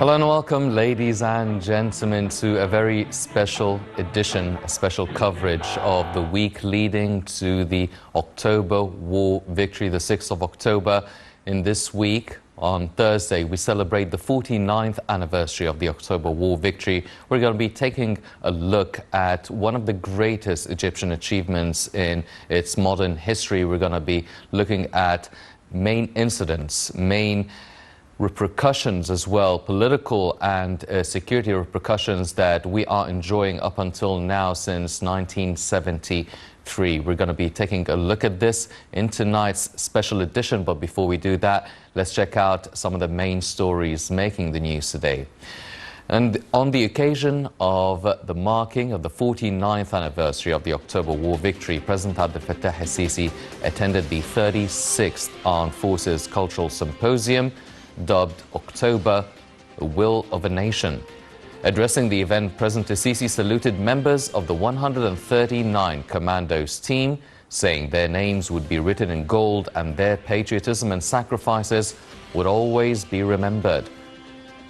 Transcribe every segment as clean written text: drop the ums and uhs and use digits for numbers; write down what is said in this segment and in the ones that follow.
Hello and welcome, ladies and gentlemen, to a very special edition, a special coverage of the week leading to the October War victory, the 6th of October. In this week, on Thursday, we celebrate the 49th anniversary of the October War victory. We're going to be taking a look at one of the greatest Egyptian achievements in its modern history. We're going to be looking at main incidents, main repercussions as well, political and security repercussions that we are enjoying up until now since 1973. We're going to be taking a look at this in tonight's special edition, but before we do that, let's check out some of the main stories making the news today. And on the occasion of the marking of the 49th anniversary of the October War victory, President Abdel Fattah el-Sisi attended the 36th Armed Forces Cultural Symposium, dubbed October, the Will of a Nation. Addressing the event, President el-Sisi saluted members of the 139 Commandos team, saying their names would be written in gold and their patriotism and sacrifices would always be remembered.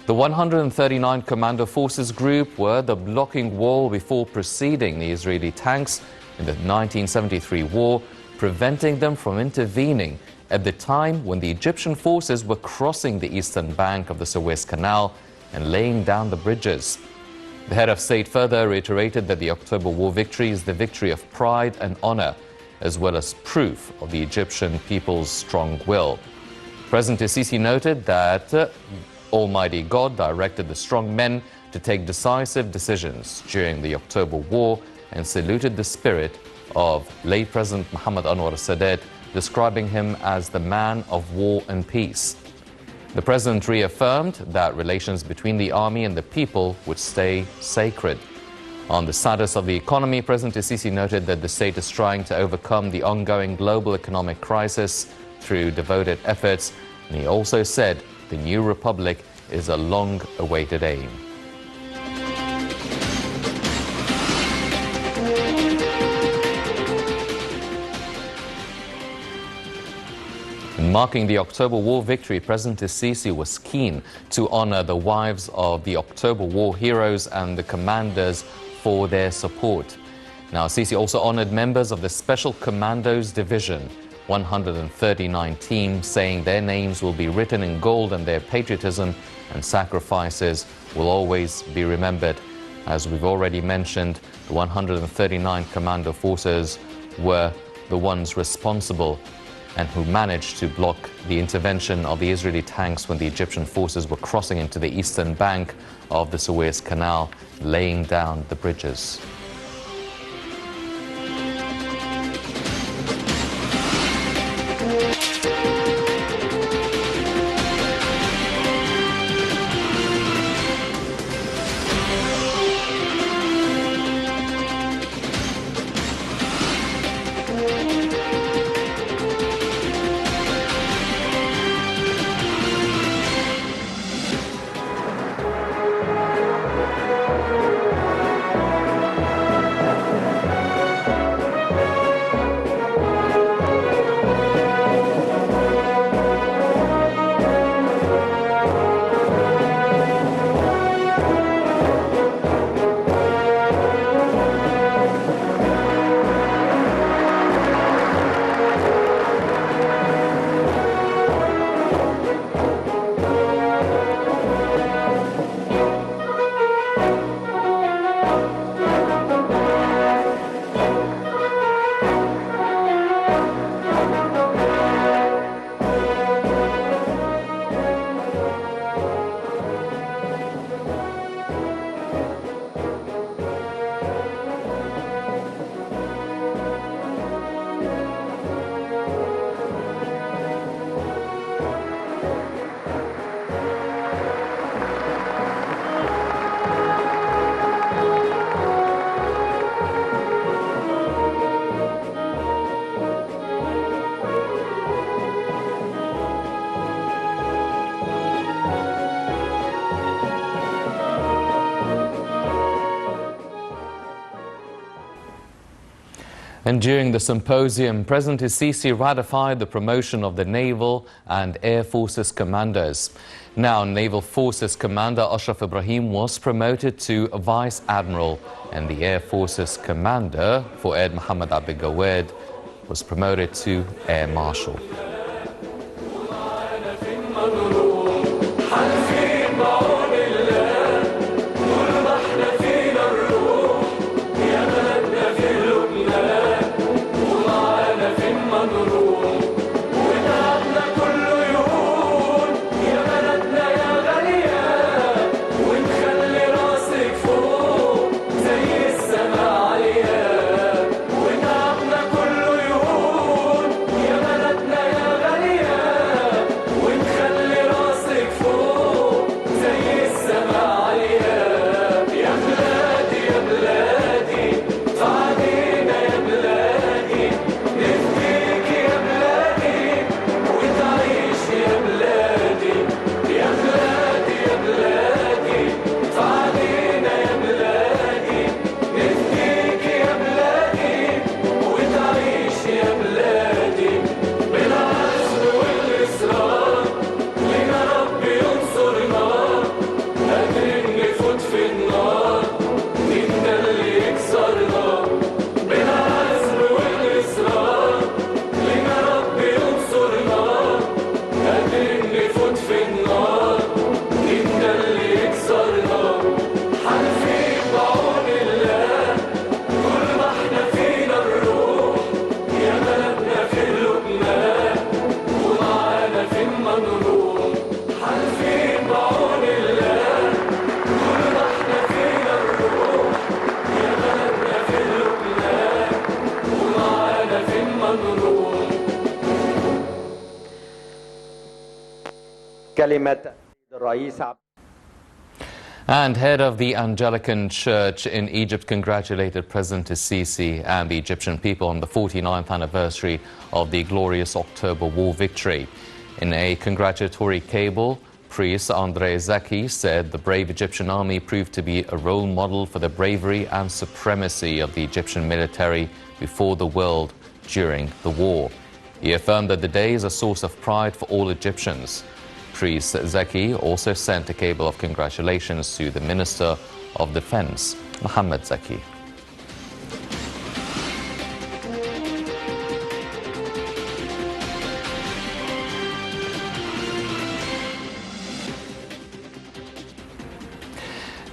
The 139 Commando Forces Group were the blocking wall before preceding the Israeli tanks in the 1973 war, preventing them from intervening at the time when the Egyptian forces were crossing the eastern bank of the Suez Canal and laying down the bridges. The head of state further reiterated that the October War victory is the victory of pride and honor, as well as proof of the Egyptian people's strong will. President el-Sisi noted that Almighty God directed the strong men to take decisive decisions during the October War and saluted the spirit of late President Mohammed Anwar Sadat, describing him as the man of war and peace. The president reaffirmed that relations between the army and the people would stay sacred. On the status of the economy, President el-Sisi noted that the state is trying to overcome the ongoing global economic crisis through devoted efforts, and he also said the new republic is a long-awaited aim. In marking the October War victory, President el-Sisi was keen to honor the wives of the October War heroes and the commanders for their support. Now, el-Sisi also honored members of the Special Commandos Division, 139 team, saying their names will be written in gold and their patriotism and sacrifices will always be remembered. As we've already mentioned, the 139 Commando Forces were the ones responsible and who managed to block the intervention of the Israeli tanks when the Egyptian forces were crossing into the eastern bank of the Suez Canal, laying down the bridges. And during the symposium, President Sisi ratified the promotion of the Naval and Air Forces commanders. Now, Naval Forces Commander Ashraf Ibrahim was promoted to Vice Admiral, and the Air Forces Commander, Fuad Mohammed Abdel was promoted to Air Marshal. And head of the Anglican Church in Egypt congratulated President Sisi and the Egyptian people on the 49th anniversary of the glorious October War victory. In a congratulatory cable, priest Andre Zaki said the brave Egyptian army proved to be a role model for the bravery and supremacy of the Egyptian military before the world during the war. He affirmed that the day is a source of pride for all Egyptians. Priest Zaki also sent a cable of congratulations to the Minister of Defense, Mohammed Zaki.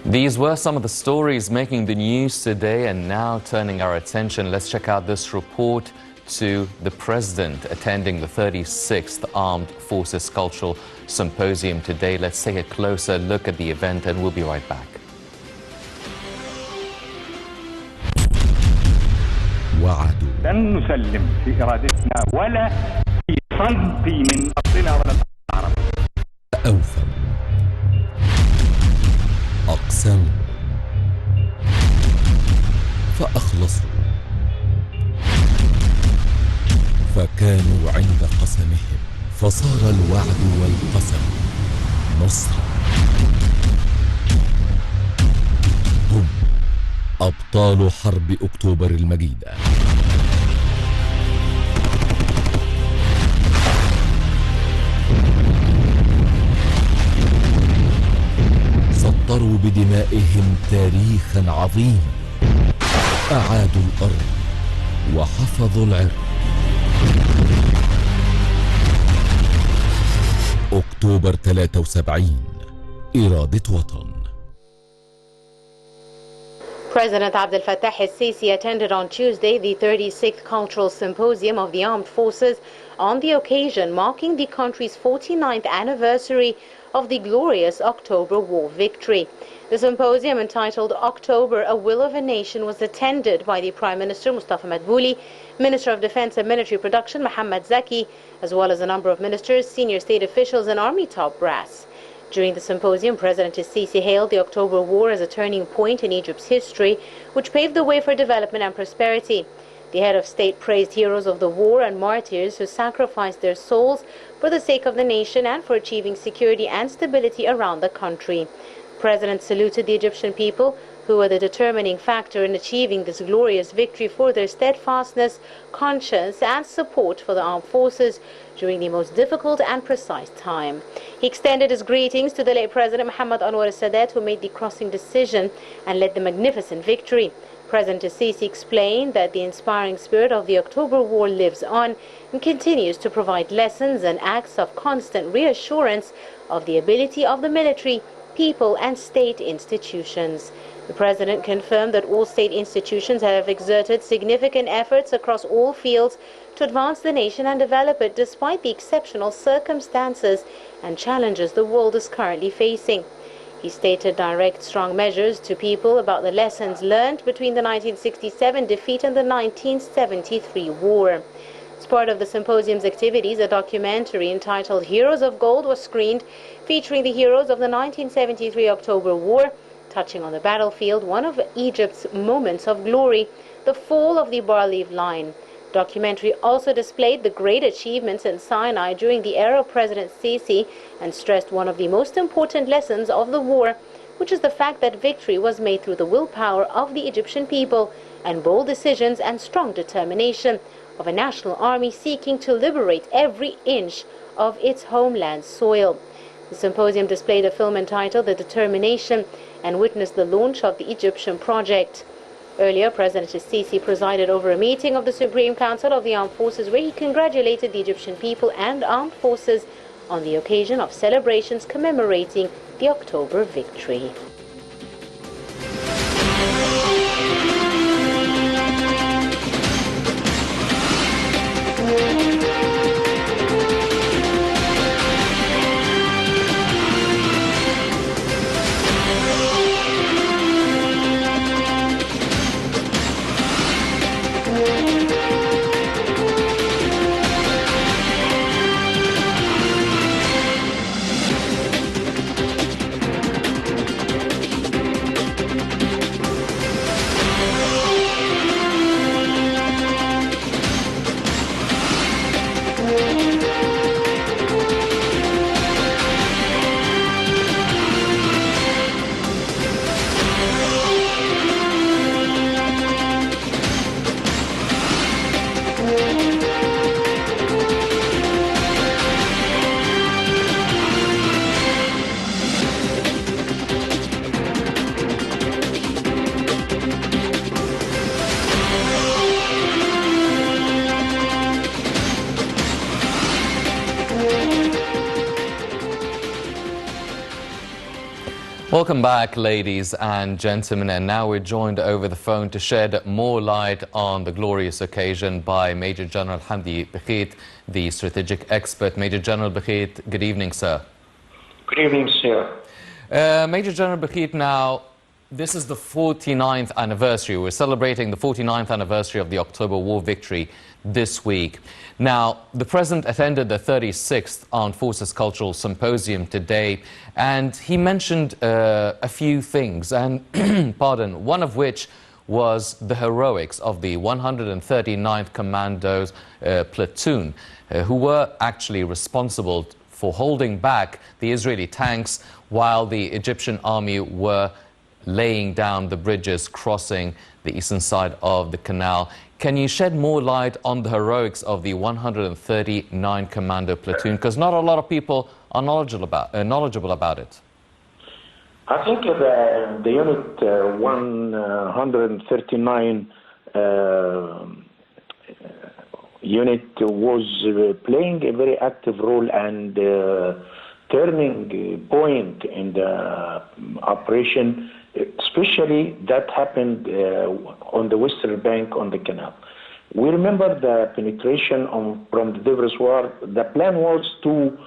These were some of the stories making the news today, and now turning our attention, let's check out this report to the President attending the 36th Armed Forces Cultural Symposium today. Let's take a closer look at the event and we'll be right back. لن نسلم في إرادتنا ولا في سنتي من أرضنا ولا العرب. أوفوا أقسموا فأخلصوا فكانوا عند قسمهم فصار الوعد والقسم نصرا. هم أبطال حرب أكتوبر المجيدة. سطروا بدمائهم تاريخا عظيما، أعادوا الأرض وحفظوا العرض. أكتوبر 73 إرادة وطن. President Abdel Fattah el-Sisi attended on Tuesday the 36th Cultural Symposium of the Armed Forces on the occasion marking the country's 49th anniversary of the glorious October War victory. The symposium, entitled October, A Will of a Nation, was attended by the Prime Minister Mustafa Madbouli, Minister of Defense and Military Production Mohammed Zaki, as well as a number of ministers, senior state officials and army top brass. During the symposium, President Sisi hailed the October War as a turning point in Egypt's history, which paved the way for development and prosperity. The head of state praised heroes of the war and martyrs who sacrificed their souls for the sake of the nation and for achieving security and stability around the country. The President saluted the Egyptian people who were the determining factor in achieving this glorious victory, for their steadfastness, conscience and support for the armed forces during the most difficult and precise time. He extended his greetings to the late President Mohammad Anwar al-Sadat, who made the crossing decision and led the magnificent victory. President al-Sisi explained that the inspiring spirit of the October War lives on and continues to provide lessons and acts of constant reassurance of the ability of the military, people and state institutions. The President confirmed that all state institutions have exerted significant efforts across all fields to advance the nation and develop it despite the exceptional circumstances and challenges the world is currently facing. He stated direct, strong measures to people about the lessons learned between the 1967 defeat and the 1973 war. As part of the symposium's activities, a documentary entitled Heroes of Gold was screened, featuring the heroes of the 1973 October War, touching on the battlefield, one of Egypt's moments of glory, the fall of the Bar-Lev Line. The documentary also displayed the great achievements in Sinai during the era of President Sisi and stressed one of the most important lessons of the war, which is the fact that victory was made through the willpower of the Egyptian people and bold decisions and strong determination of a national army seeking to liberate every inch of its homeland soil. The symposium displayed a film entitled The Determination and witnessed the launch of the Egyptian project. Earlier, President al-Sisi presided over a meeting of the Supreme Council of the Armed Forces where he congratulated the Egyptian people and armed forces on the occasion of celebrations commemorating the October victory. Welcome back, ladies and gentlemen, and now we're joined over the phone to shed more light on the glorious occasion by Major General Hamdy Bekhait, the strategic expert. Major General Bekhait, good evening, sir. Good evening, sir. Major General Bekhait, now, this is the 49th anniversary. We're celebrating the 49th anniversary of the October War victory this week. Now, the President attended the 36th Armed Forces Cultural Symposium today, and he mentioned a few things, and pardon, one of which was the heroics of the 139th Commandos platoon, who were actually responsible for holding back the Israeli tanks while the Egyptian army were laying down the bridges crossing the eastern side of the canal. Can you shed more light on the heroics of the 139 Commando platoon? Because not a lot of people are knowledgeable about it. I think the unit 139 unit was playing a very active role and turning point in the operation, especially that happened on the western bank on the canal. We remember the penetration from the Dev War. The plan was to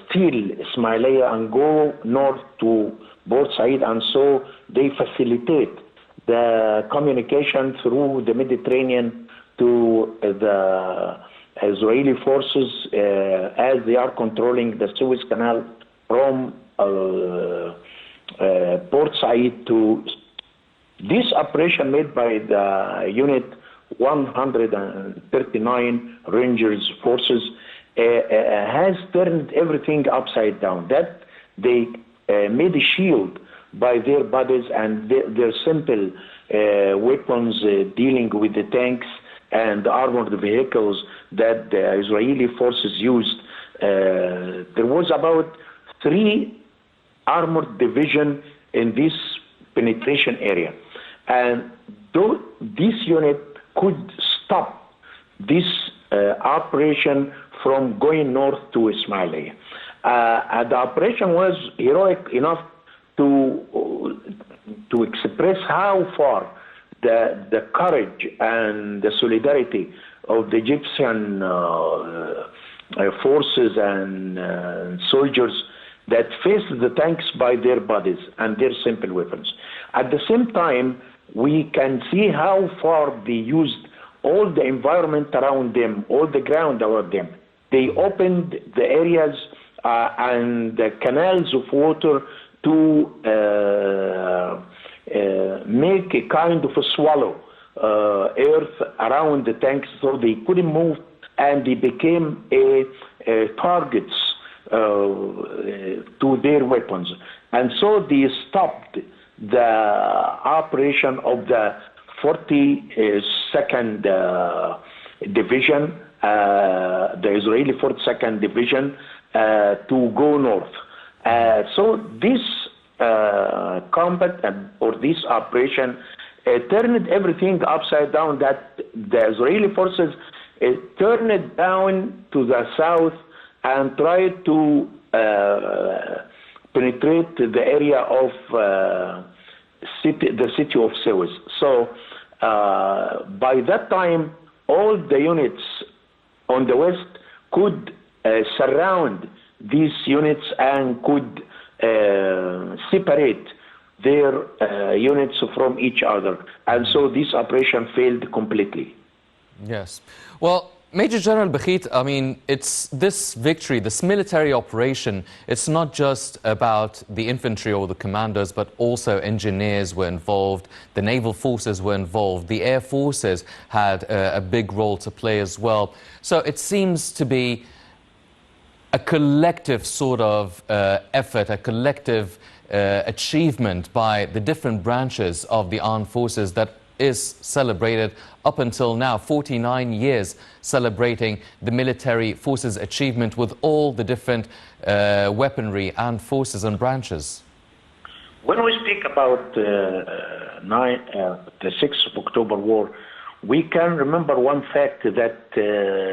steal Ismailia and go north to Port Said, and so they facilitate the communication through the Mediterranean to the Israeli forces as they are controlling the Suez Canal from Port Said to this operation made by the unit 139 Rangers forces has turned everything upside down. That they made a shield by their bodies and their simple weapons dealing with the tanks and the armored vehicles that the Israeli forces used. There was about 3 armored divisions in this penetration area. And though this unit could stop this operation from going north to Ismailia. And the operation was heroic enough to express how far the courage and the solidarity of the Egyptian forces and soldiers that faced the tanks by their bodies and their simple weapons. At the same time, we can see how far they used all the environment around them, all the ground around them. They opened the areas and the canals of water to make a kind of a swallow earth around the tanks so they couldn't move, and they became targets to their weapons. And so they stopped the operation of the 42nd Division, the Israeli 42nd Division, to go north. So this combat or this operation turned everything upside down, that the Israeli forces turned it down to the south and tried to penetrate the area of the city of Suez. So by that time, all the units on the west could surround these units and could separate their units from each other. And so this operation failed completely. Yes. Well, Major General Bekhait, I mean, it's this victory, this military operation, it's not just about the infantry or the commandos, but also engineers were involved, the naval forces were involved, the air forces had a big role to play as well. So it seems to be a collective sort of effort, a collective achievement by the different branches of the armed forces that is celebrated up until now, 49 years celebrating the military forces' achievement with all the different weaponry and forces and branches. When we speak about the 6th of October war, we can remember one fact that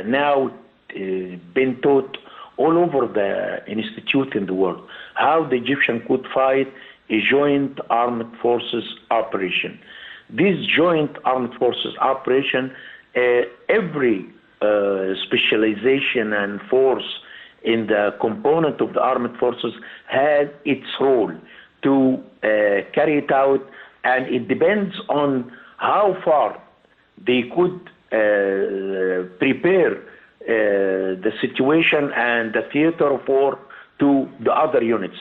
now been taught all over the institute in the world, how the Egyptian could fight a joint armed forces operation. This joint armed forces operation, every specialization and force in the component of the armed forces had its role to carry it out, and it depends on how far they could prepare the situation and the theater of war to the other units.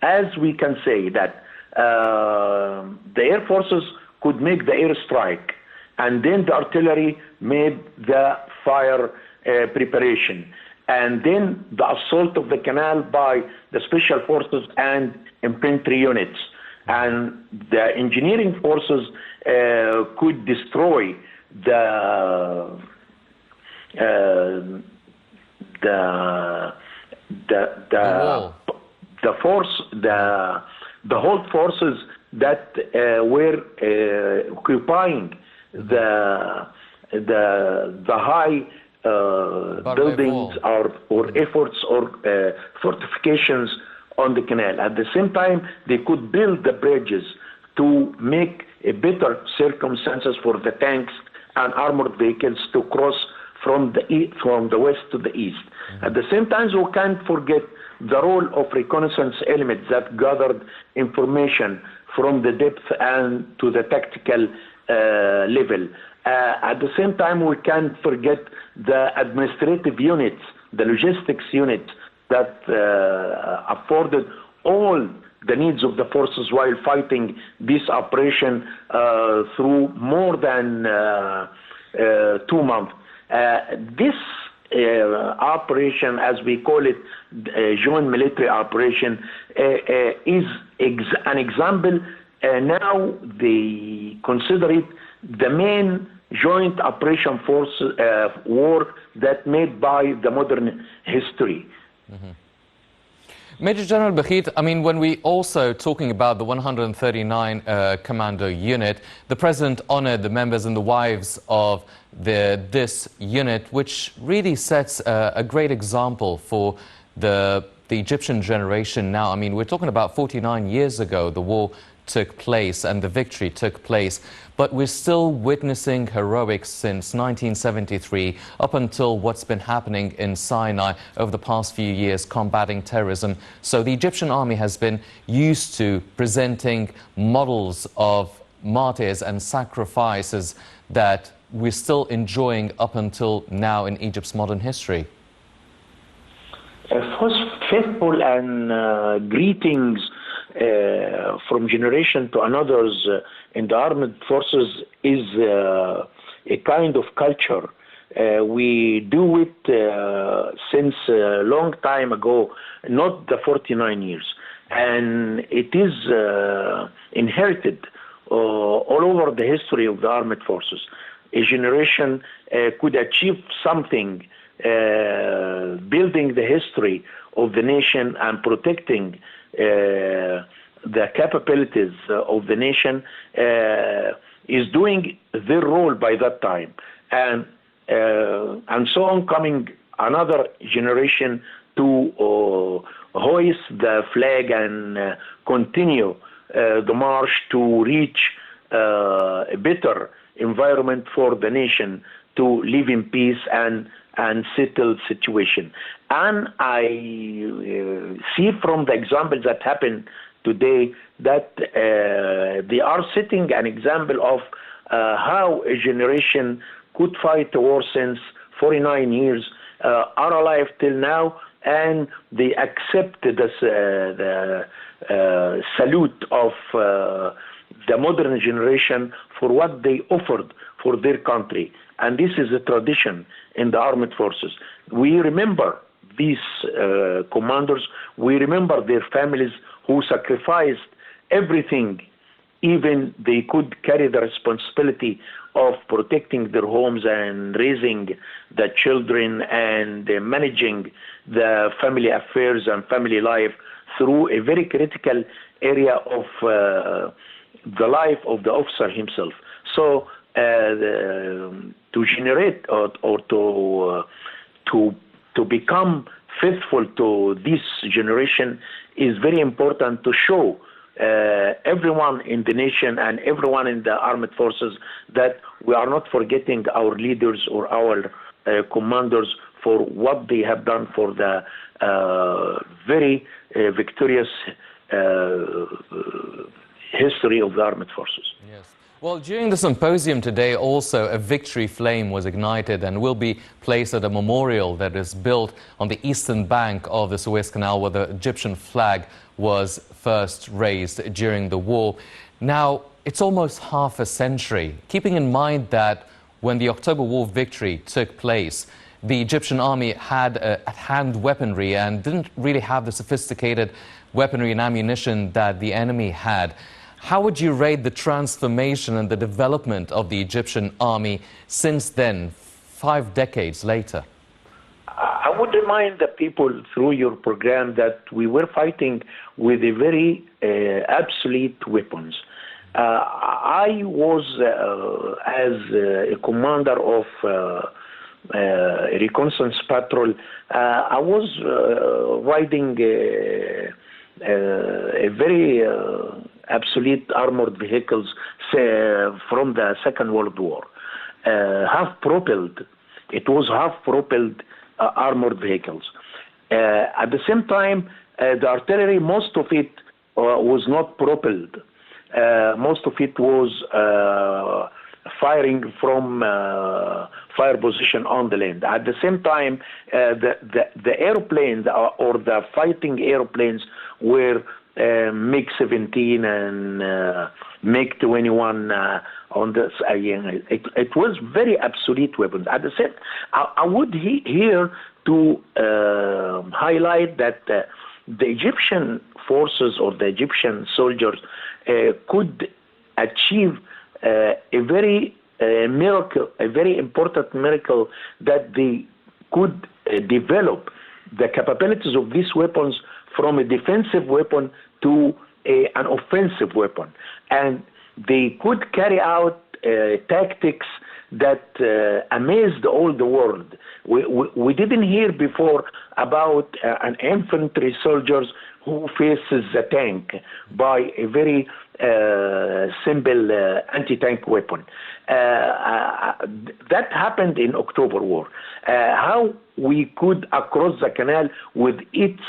As we can say that the air forces could make the airstrike, and then the artillery made the fire preparation, and then the assault of the canal by the special forces and infantry units, and the engineering forces could destroy the whole forces that were occupying the high buildings or efforts or fortifications on the canal. At the same time, they could build the bridges to make a better circumstances for the tanks and armored vehicles to cross from the west to the east. At the same time, we can't forget the role of reconnaissance elements that gathered information from the depth and to the tactical level. At the same time, we can't forget the administrative units, the logistics units that afforded all the needs of the forces while fighting this operation through more than 2 months. This operation, as we call it, joint military operation, is an example. Now they consider it the main joint operation force war that made by the modern history. Mm-hmm. Major General Bekhait, I mean, when we also talking about the 139 Commando unit, the President honored the members and the wives of this unit, which really sets a great example for the Egyptian generation now. I mean, we're talking about 49 years ago, the war took place and the victory took place, but we're still witnessing heroics since 1973 up until what's been happening in Sinai over the past few years combating terrorism. So the Egyptian army has been used to presenting models of martyrs and sacrifices that we're still enjoying up until now in Egypt's modern history. Faithful and greetings from generation to another in the armed forces is a kind of culture. We do it since a long time ago, not the 49 years. And it is inherited all over the history of the armed forces. A generation could achieve something, building the history of the nation and protecting the capabilities of the nation, is doing their role by that time, and so on coming another generation to hoist the flag and continue the march to reach a better environment for the nation to live in peace and settled situation. And I see from the examples that happen today that they are setting an example of how a generation could fight a war since 49 years, are alive till now, and they accept the salute of the modern generation for what they offered for their country. And this is a tradition in the armed forces. We remember these commanders, we remember their families who sacrificed everything, even they could carry the responsibility of protecting their homes and raising the children and managing the family affairs and family life through a very critical area of the life of the officer himself. So to generate or to become faithful to this generation is very important to show everyone in the nation and everyone in the armed forces that we are not forgetting our leaders or our commanders for what they have done for the very victorious history of the armed forces. Yes. Well, during the symposium today also a victory flame was ignited and will be placed at a memorial that is built on the eastern bank of the Suez Canal where the Egyptian flag was first raised during the war. Now, it's almost half a century, keeping in mind that when the October War victory took place, the Egyptian army had at-hand weaponry and didn't really have the sophisticated weaponry and ammunition that the enemy had. How would you rate the transformation and the development of the Egyptian army since then, 5 decades later? I would remind the people through your program that we were fighting with a very obsolete weapons. I was, as a commander of a reconnaissance patrol, I was riding a very obsolete armored vehicles from the Second World War, half-propelled. It was half-propelled armored vehicles. At the same time, the artillery, most of it was not propelled. Most of it was firing from fire position on the land. At the same time, the airplanes or the fighting airplanes were MiG-17 and MiG-21 on the. It was very obsolete weapons. At the same, I would here to highlight that the Egyptian forces or the Egyptian soldiers could achieve a very miracle, a very important miracle, that they could develop the capabilities of these weapons from a defensive weapon to an offensive weapon, and they could carry out tactics that amazed all the world. We didn't hear before about an infantry soldiers who faces a tank by a very simple anti-tank weapon. That happened in October War. How we could across the canal with its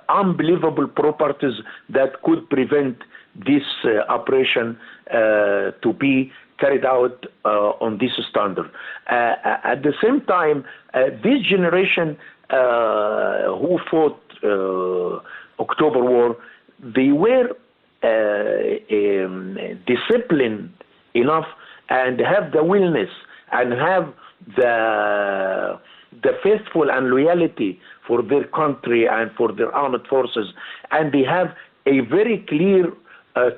unbelievable properties that could prevent this operation to be carried out on this standard. At the same time, this generation who fought October War, they were disciplined enough and have the willingness and have the faithful and loyalty for their country and for their armed forces, and they have a very clear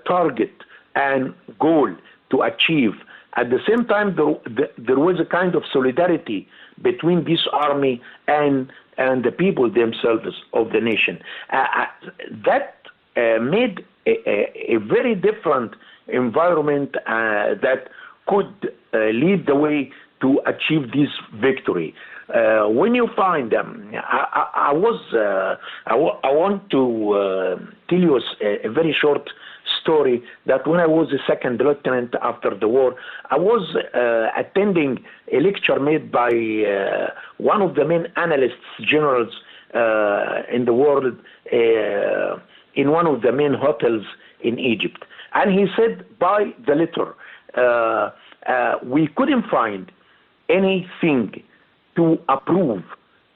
target and goal to achieve. At the same time, there was a kind of solidarity between this army and the people themselves of the nation. That made a very different environment that could lead the way to achieve this victory. When you find them, I want to tell you a very short story that when I was a second lieutenant after the war, I was attending a lecture made by one of the main analysts, generals in the world, in one of the main hotels in Egypt. And he said, by the letter, we couldn't find anything to approve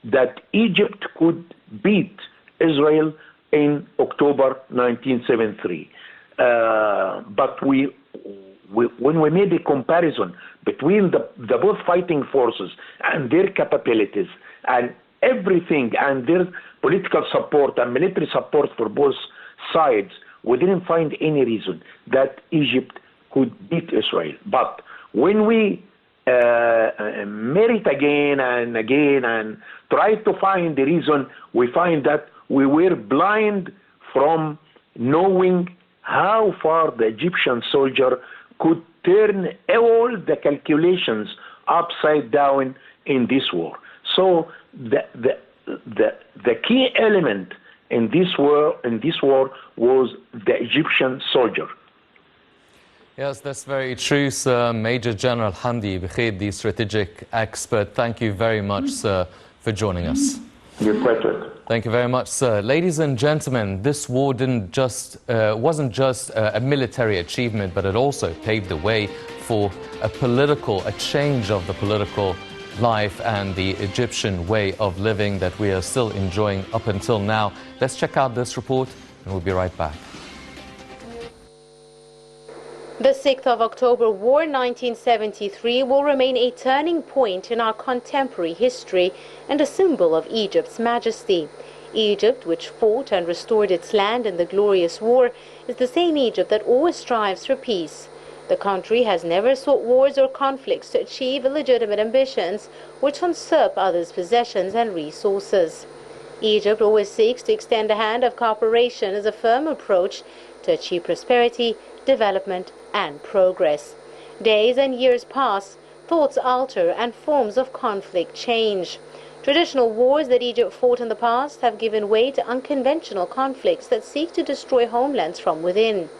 that Egypt could beat Israel in October 1973. But when we made a comparison between the both fighting forces and their capabilities and everything and their political support and military support for both sides, we didn't find any reason that Egypt could beat Israel. But when we made it again and tried to find the reason, we find that we were blind from knowing how far the Egyptian soldier could turn all the calculations upside down in this war. So the key element in this war was the Egyptian soldier. Yes, that's very true, sir. Major General Hamdy, Bekhait, the strategic expert. Thank you very much, sir, for joining us. Your pleasure. Thank you very much, sir. Ladies and gentlemen, this war wasn't just a military achievement, but it also paved the way for a change of the political life and the Egyptian way of living that we are still enjoying up until now. Let's check out this report and we'll be right back. The 6th of October War 1973 will remain a turning point in our contemporary history and a symbol of Egypt's majesty. Egypt, which fought and restored its land in the glorious war, is the same Egypt that always strives for peace. The country has never sought wars or conflicts to achieve illegitimate ambitions or to usurp others' possessions and resources. Egypt always seeks to extend a hand of cooperation as a firm approach to achieve prosperity, development and progress. Days and years pass, thoughts alter and forms of conflict change. Traditional wars that Egypt fought in the past have given way to unconventional conflicts that seek to destroy homelands from within.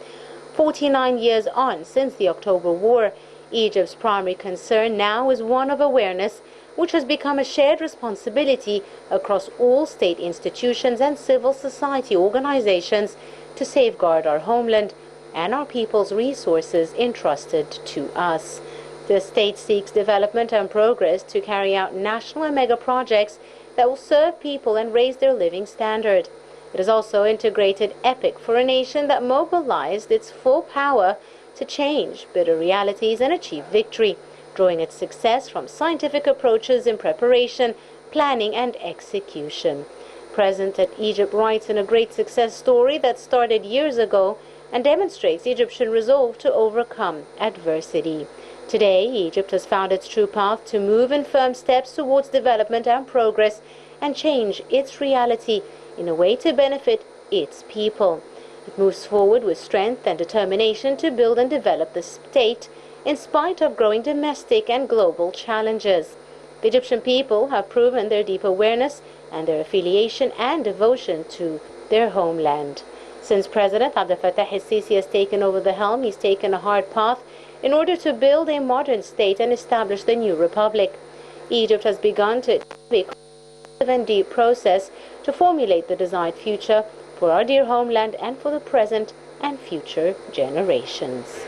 49 years on since the October War, Egypt's primary concern now is one of awareness, which has become a shared responsibility across all state institutions and civil society organizations to safeguard our homeland, and our people's resources entrusted to us. The state seeks development and progress to carry out national and mega projects that will serve people and raise their living standard. It has also integrated EPIC for a nation that mobilized its full power to change bitter realities and achieve victory, drawing its success from scientific approaches in preparation, planning and execution. President at Egypt writes in a great success story that started years ago and demonstrates Egyptian resolve to overcome adversity. Today, Egypt has found its true path to move in firm steps towards development and progress and change its reality in a way to benefit its people. It moves forward with strength and determination to build and develop the state in spite of growing domestic and global challenges. The Egyptian people have proven their deep awareness and their affiliation and devotion to their homeland. Since President Abdel Fattah el-Sisi has taken over the helm, he's taken a hard path in order to build a modern state and establish the new republic. Egypt has begun to be and deep process to formulate the desired future for our dear homeland and for the present and future generations.